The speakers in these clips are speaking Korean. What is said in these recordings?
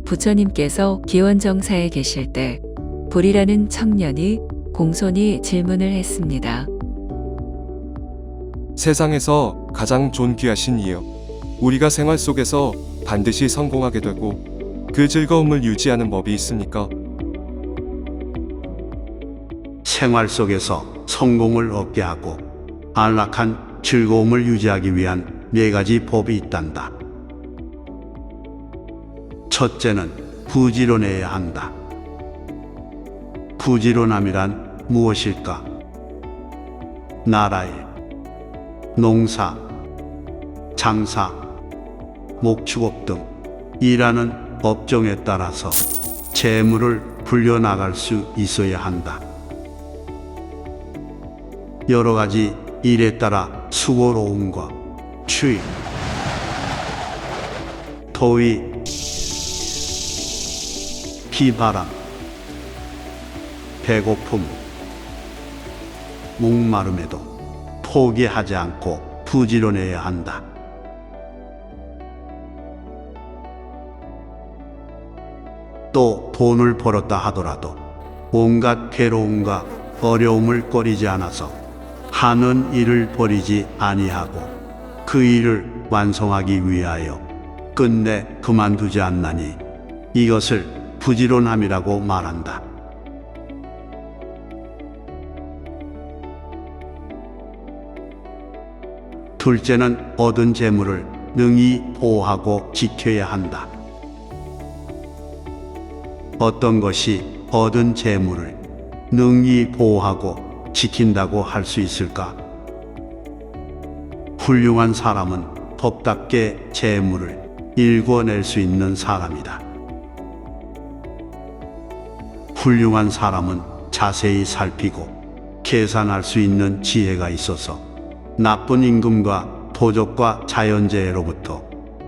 부처님께서 기원정사에 계실 때 불이라는 청년이 공손히 질문을 했습니다. 세상에서 가장 존귀하신 이여, 우리가 생활 속에서 반드시 성공하게 되고 그 즐거움을 유지하는 법이 있습니까? 생활 속에서 성공을 얻게 하고 안락한 즐거움을 유지하기 위한 4가지 법이 있단다. 첫째는 부지런해야 한다. 부지런함이란 무엇일까? 나라일, 농사, 장사, 목축업 등 일하는 업종에 따라서 재물을 불려나갈 수 있어야 한다. 여러 가지 일에 따라 수고로움과 추위, 더위, 비바람, 배고픔, 목마름에도 포기하지 않고 부지런해야 한다. 또 돈을 벌었다 하더라도 온갖 괴로움과 어려움을 꺼리지 않아서 하는 일을 버리지 아니하고 그 일을 완성하기 위하여 끝내 그만두지 않나니 이것을 부지런함이라고 말한다. 둘째는 얻은 재물을 능히 보호하고 지켜야 한다. 어떤 것이 얻은 재물을 능히 보호하고 지킨다고 할 수 있을까? 훌륭한 사람은 법답게 재물을 일궈낼 수 있는 사람이다. 훌륭한 사람은 자세히 살피고 계산할 수 있는 지혜가 있어서 나쁜 임금과 도적과 자연재해로부터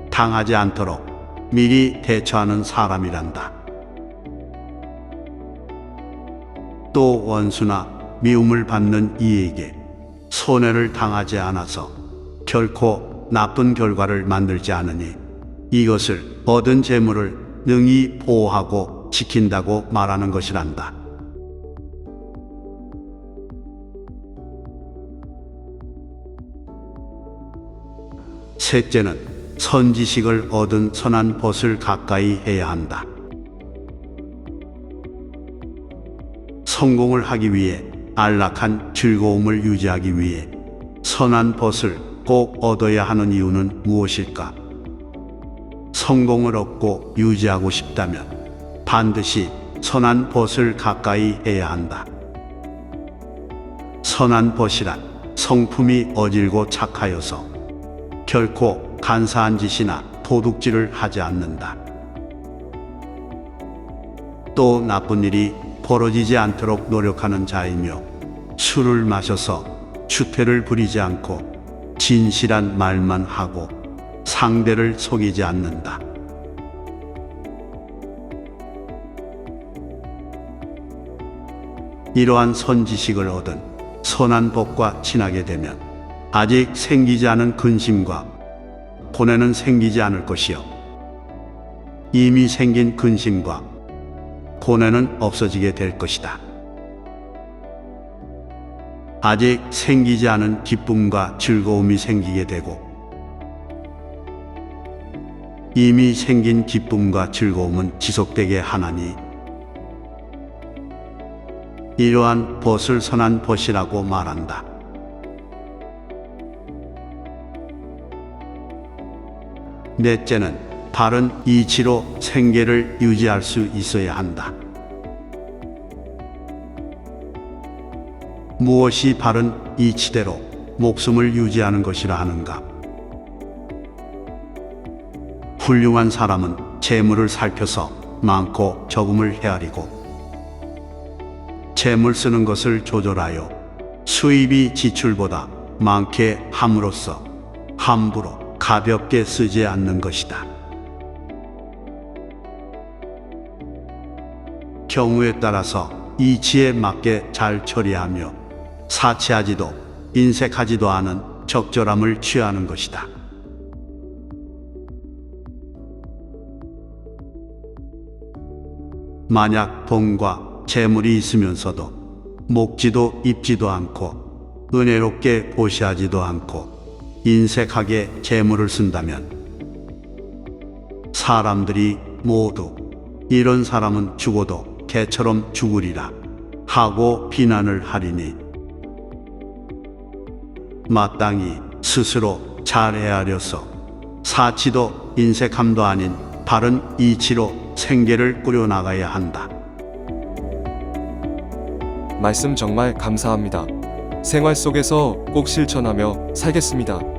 당하지 않도록 미리 대처하는 사람이란다. 또 원수나 미움을 받는 이에게 손해를 당하지 않아서 결코 나쁜 결과를 만들지 않으니 이것을 얻은 재물을 능히 보호하고 지킨다고 말하는 것이란다. 셋째는 선지식을 얻은 선한 벗을 가까이 해야 한다. 성공을 하기 위해 안락한 즐거움을 유지하기 위해 선한 벗을 꼭 얻어야 하는 이유는 무엇일까? 성공을 얻고 유지하고 싶다면 반드시 선한 벗을 가까이 해야 한다. 선한 벗이란 성품이 어질고 착하여서 결코 간사한 짓이나 도둑질을 하지 않는다. 또 나쁜 일이 벌어지지 않도록 노력하는 자이며 술을 마셔서 추패를 부리지 않고 진실한 말만 하고 상대를 속이지 않는다. 이러한 선지식을 얻은 선한 법과 친하게 되면 아직 생기지 않은 근심과 고뇌는 생기지 않을 것이요 이미 생긴 근심과 고뇌는 없어지게 될 것이다. 아직 생기지 않은 기쁨과 즐거움이 생기게 되고 이미 생긴 기쁨과 즐거움은 지속되게 하나니 이러한 벗을 선한 벗이라고 말한다. 넷째는 바른 이치로 생계를 유지할 수 있어야 한다. 무엇이 바른 이치대로 목숨을 유지하는 것이라 하는가? 훌륭한 사람은 재물을 살펴서 많고 적음을 헤아리고 재물 쓰는 것을 조절하여 수입이 지출보다 많게 함으로써 함부로 가볍게 쓰지 않는 것이다. 경우에 따라서 이치에 맞게 잘 처리하며 사치하지도 인색하지도 않은 적절함을 취하는 것이다. 만약 돈과 재물이 있으면서도 먹지도 입지도 않고 은혜롭게 보시하지도 않고 인색하게 재물을 쓴다면 사람들이 모두 이런 사람은 죽어도 개처럼 죽으리라 하고 비난을 하리니 마땅히 스스로 잘 헤아려서 사치도 인색함도 아닌 바른 이치로 생계를 꾸려나가야 한다. 말씀 정말 감사합니다. 생활 속에서 꼭 실천하며 살겠습니다.